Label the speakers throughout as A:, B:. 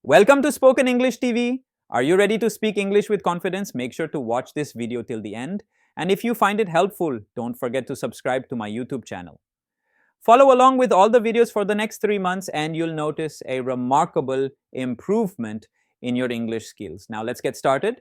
A: Welcome to Spoken English TV. Are you ready to speak English with confidence? Make sure to watch this video till the end. And if you find it helpful, don't forget to subscribe to my YouTube channel. Follow along with all the videos for the next 3 months, and you'll notice a remarkable improvement in your English skills. Now, let's get started.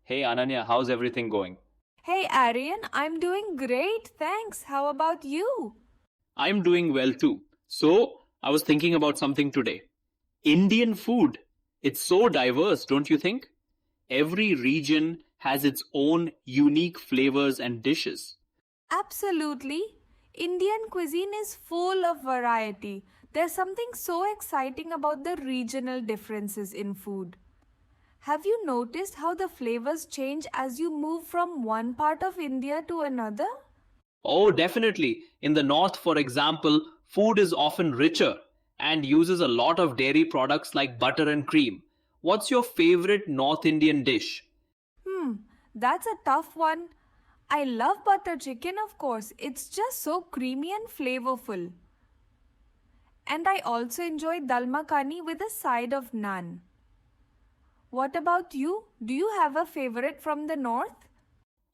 B: Hey Ananya, how's everything going?
C: Hey Aryan, I'm doing great, thanks. How about you?
B: I'm doing well too. So, I was thinking about something today. Indian food. It's so diverse, don't you think? Every region has its own unique flavors and dishes.
C: Absolutely. Indian cuisine is full of variety. There's something so exciting about the regional differences in food. Have you noticed how the flavors change as you move from one part of India to another?
B: Oh, definitely. In the north, for example, food is often richer and uses a lot of dairy products like butter and cream. What's your favorite North Indian dish?
C: That's a tough one. I love butter chicken, of course. It's just so creamy and flavorful. And I also enjoy dal makhani with a side of naan. What about you? Do you have a favorite from the north?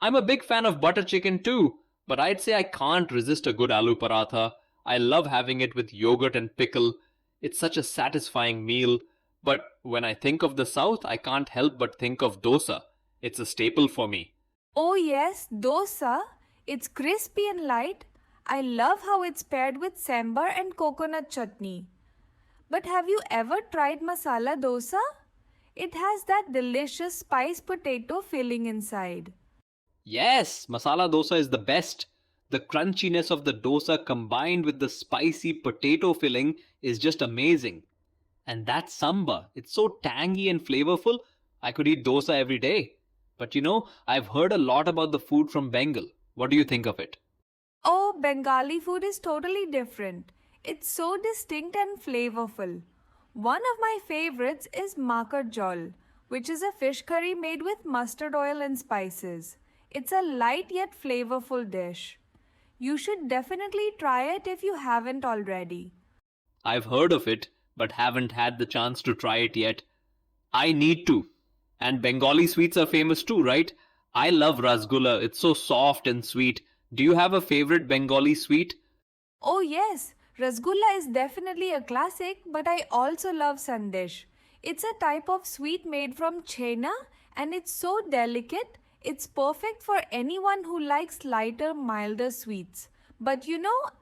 B: I'm a big fan of butter chicken too, but I'd say I can't resist a good aloo paratha. I love having it with yogurt and pickle. It's such a satisfying meal. But when I think of the south, I can't help but think of dosa. It's a staple for me.
C: Oh yes, dosa. It's crispy and light. I love how it's paired with sambar and coconut chutney. But have you ever tried masala dosa? It has that delicious spice potato filling inside.
B: Yes, masala dosa is the best. The crunchiness of the dosa combined with the spicy potato filling is just amazing. And that sambar, it's so tangy and flavorful. I could eat dosa every day. But I've heard a lot about the food from Bengal. What do you think of it?
C: Oh, Bengali food is totally different. It's so distinct and flavorful. One of my favorites is makar jol, which is a fish curry made with mustard oil and spices. It's a light yet flavorful dish. You should definitely try it if you haven't already.
B: I've heard of it, but haven't had the chance to try it yet. I need to. And Bengali sweets are famous too, right? I love rasgulla. It's so soft and sweet. Do you have a favorite Bengali sweet?
C: Oh yes, rasgulla is definitely a classic, but I also love sandesh. It's a type of sweet made from chena and it's so delicate. It's perfect for anyone who likes lighter, milder sweets. But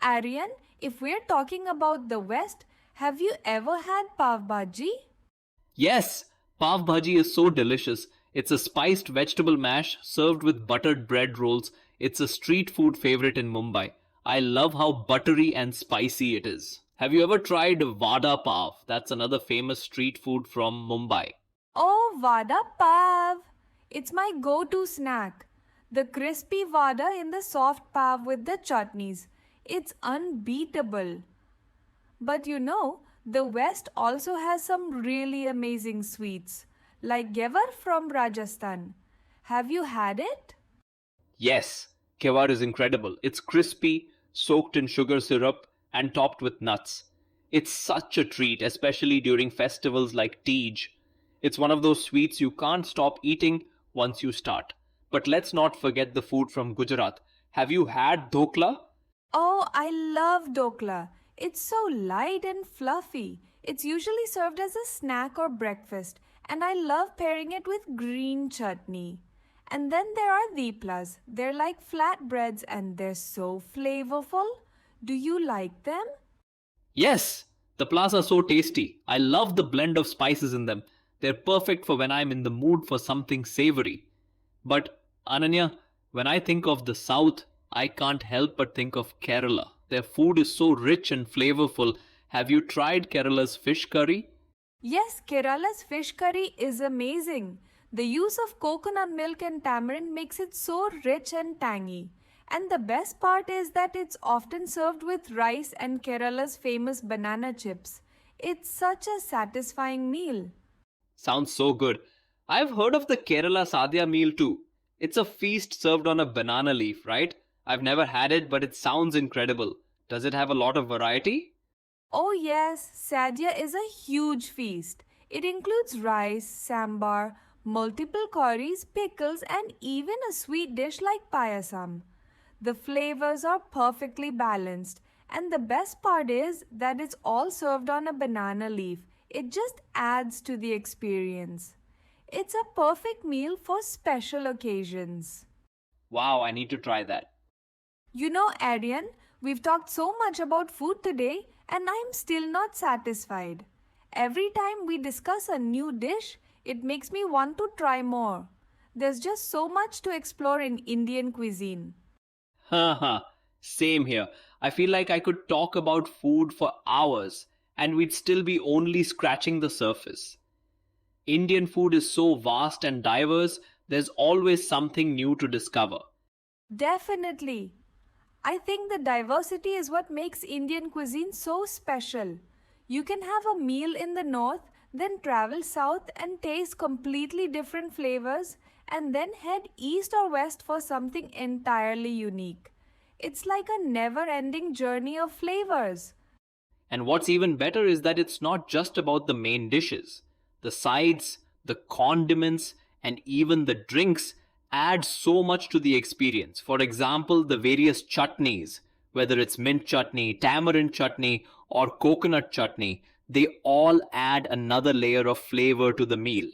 C: Aryan, if we're talking about the West, have you ever had pav bhaji?
B: Yes, pav bhaji is so delicious. It's a spiced vegetable mash served with buttered bread rolls. It's a street food favorite in Mumbai. I love how buttery and spicy it is. Have you ever tried vada pav? That's another famous street food from Mumbai.
C: Oh, vada pav! It's my go-to snack. The crispy vada in the soft pav with the chutneys. It's unbeatable. But the West also has some really amazing sweets, like Gevar from Rajasthan. Have you had it?
B: Yes, kewar is incredible. It's crispy, soaked in sugar syrup, and topped with nuts. It's such a treat, especially during festivals like Tej. It's one of those sweets you can't stop eating once you start. But let's not forget the food from Gujarat. Have you had dhokla?
C: Oh, I love dokla. It's so light and fluffy. It's usually served as a snack or breakfast, and I love pairing it with green chutney. And then there are deeplas. They're like flatbreads and they're so flavorful. Do you like them?
B: Yes, the plats are so tasty. I love the blend of spices in them. They're perfect for when I'm in the mood for something savory. But, Ananya, when I think of the South, I can't help but think of Kerala. Their food is so rich and flavorful. Have you tried Kerala's fish curry?
C: Yes, Kerala's fish curry is amazing. The use of coconut milk and tamarind makes it so rich and tangy. And the best part is that it's often served with rice and Kerala's famous banana chips. It's such a satisfying meal.
B: Sounds so good. I've heard of the Kerala Sadhya meal too. It's a feast served on a banana leaf, right? I've never had it, but it sounds incredible. Does it have a lot of variety?
C: Oh yes, Sadhya is a huge feast. It includes rice, sambar, multiple curries, pickles, and even a sweet dish like payasam. The flavors are perfectly balanced, and the best part is that it's all served on a banana leaf. It just adds to the experience. It's a perfect meal for special occasions.
B: Wow, I need to try that.
C: You know, Aryan, we've talked so much about food today, and I'm still not satisfied. Every time we discuss a new dish, it makes me want to try more. There's just so much to explore in Indian cuisine.
B: Haha, same here. I feel like I could talk about food for hours and we'd still be only scratching the surface. Indian food is so vast and diverse, there's always something new to discover.
C: Definitely. I think the diversity is what makes Indian cuisine so special. You can have a meal in the north, then travel south and taste completely different flavors, and then head east or west for something entirely unique. It's like a never ending journey of flavors.
B: And what's even better is that it's not just about the main dishes. The sides, the condiments, and even the drinks add so much to the experience. For example, the various chutneys, whether it's mint chutney, tamarind chutney, or coconut chutney, they all add another layer of flavor to the meal.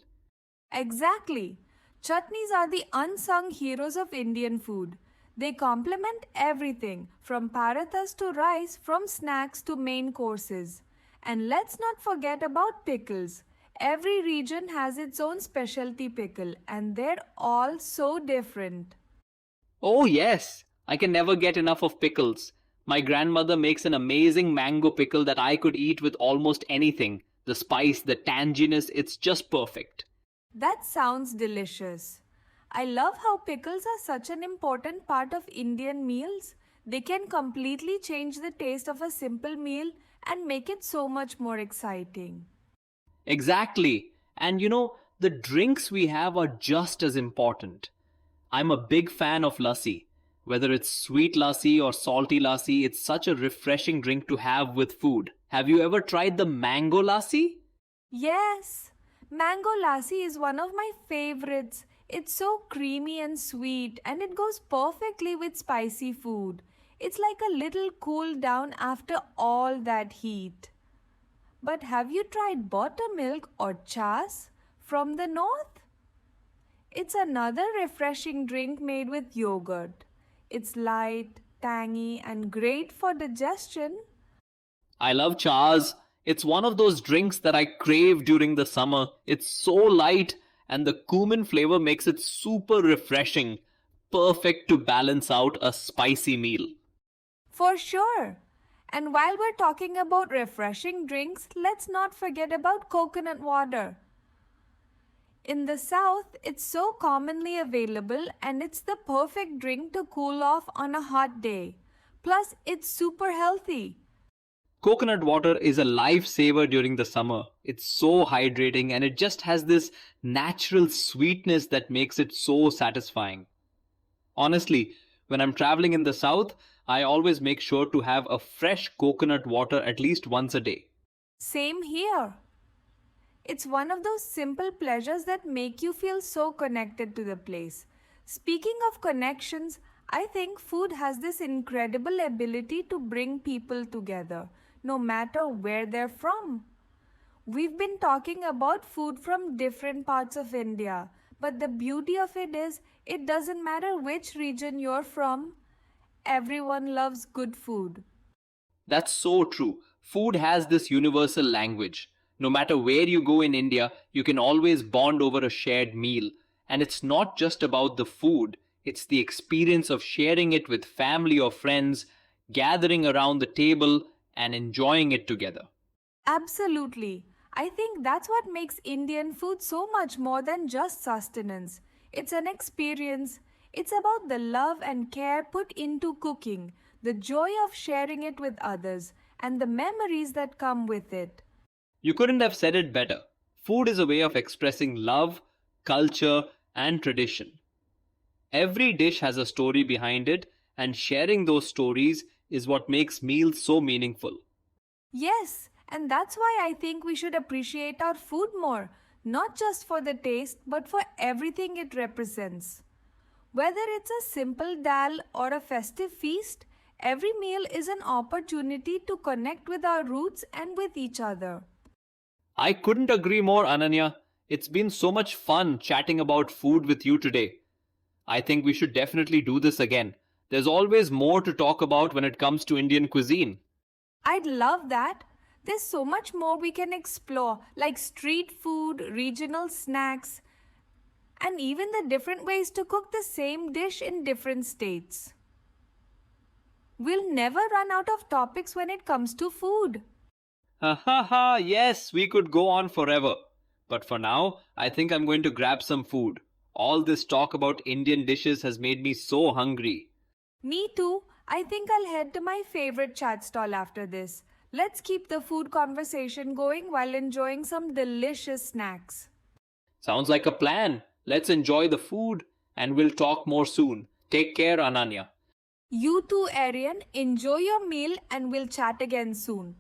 C: Exactly. Chutneys are the unsung heroes of Indian food. They complement everything from parathas to rice, from snacks to main courses. And let's not forget about pickles. Every region has its own specialty pickle, and they're all so different.
B: Oh, yes, I can never get enough of pickles. My grandmother makes an amazing mango pickle that I could eat with almost anything. The spice, the tanginess, it's just perfect.
C: That sounds delicious. I love how pickles are such an important part of Indian meals. They can completely change the taste of a simple meal and make it so much more exciting.
B: Exactly. And the drinks we have are just as important. I'm a big fan of lassi. Whether it's sweet lassi or salty lassi, it's such a refreshing drink to have with food. Have you ever tried the mango lassi?
C: Yes, mango lassi is one of my favorites. It's so creamy and sweet, and it goes perfectly with spicy food. It's like a little cool down after all that heat. But have you tried buttermilk or chas from the north? It's another refreshing drink made with yogurt. It's light, tangy, and great for digestion.
B: I love chas. It's one of those drinks that I crave during the summer. It's so light and the cumin flavor makes it super refreshing, perfect to balance out a spicy meal.
C: For sure. And while we're talking about refreshing drinks, let's not forget about coconut water. In the south, it's so commonly available and it's the perfect drink to cool off on a hot day. Plus, it's super healthy.
B: Coconut water is a lifesaver during the summer. It's so hydrating and it just has this natural sweetness that makes it so satisfying. Honestly, when I'm traveling in the south, I always make sure to have a fresh coconut water at least once a day.
C: Same here. It's one of those simple pleasures that make you feel so connected to the place. Speaking of connections, I think food has this incredible ability to bring people together, no matter where they're from. We've been talking about food from different parts of India, but the beauty of it is it doesn't matter which region you're from, everyone loves good food.
B: That's so true. Food has this universal language. No matter where you go in India, you can always bond over a shared meal. And it's not just about the food, it's the experience of sharing it with family or friends, gathering around the table, and enjoying it together.
C: Absolutely. I think that's what makes Indian food so much more than just sustenance. It's an experience. It's about the love and care put into cooking, the joy of sharing it with others, and the memories that come with it.
B: You couldn't have said it better. Food is a way of expressing love, culture, and tradition. Every dish has a story behind it, and sharing those stories is what makes meals so meaningful.
C: Yes, And that's why I think we should appreciate our food more, not just for the taste, but for everything it represents. Whether it's a simple dal or a festive feast, every meal is an opportunity to connect with our roots and with each other.
B: I couldn't agree more, Ananya. It's been so much fun chatting about food with you today. I think we should definitely do this again. There's always more to talk about when it comes to Indian cuisine.
C: I'd love that. There's so much more we can explore, like street food, regional snacks, and even the different ways to cook the same dish in different states. We'll never run out of topics when it comes to food.
B: Ha ha ha, yes, we could go on forever. But for now, I think I'm going to grab some food. All this talk about Indian dishes has made me so hungry.
C: Me too. I think I'll head to my favorite chat stall after this. Let's keep the food conversation going while enjoying some delicious snacks.
B: Sounds like a plan. Let's enjoy the food and we'll talk more soon. Take care, Ananya.
C: You too, Arian. Enjoy your meal and we'll chat again soon.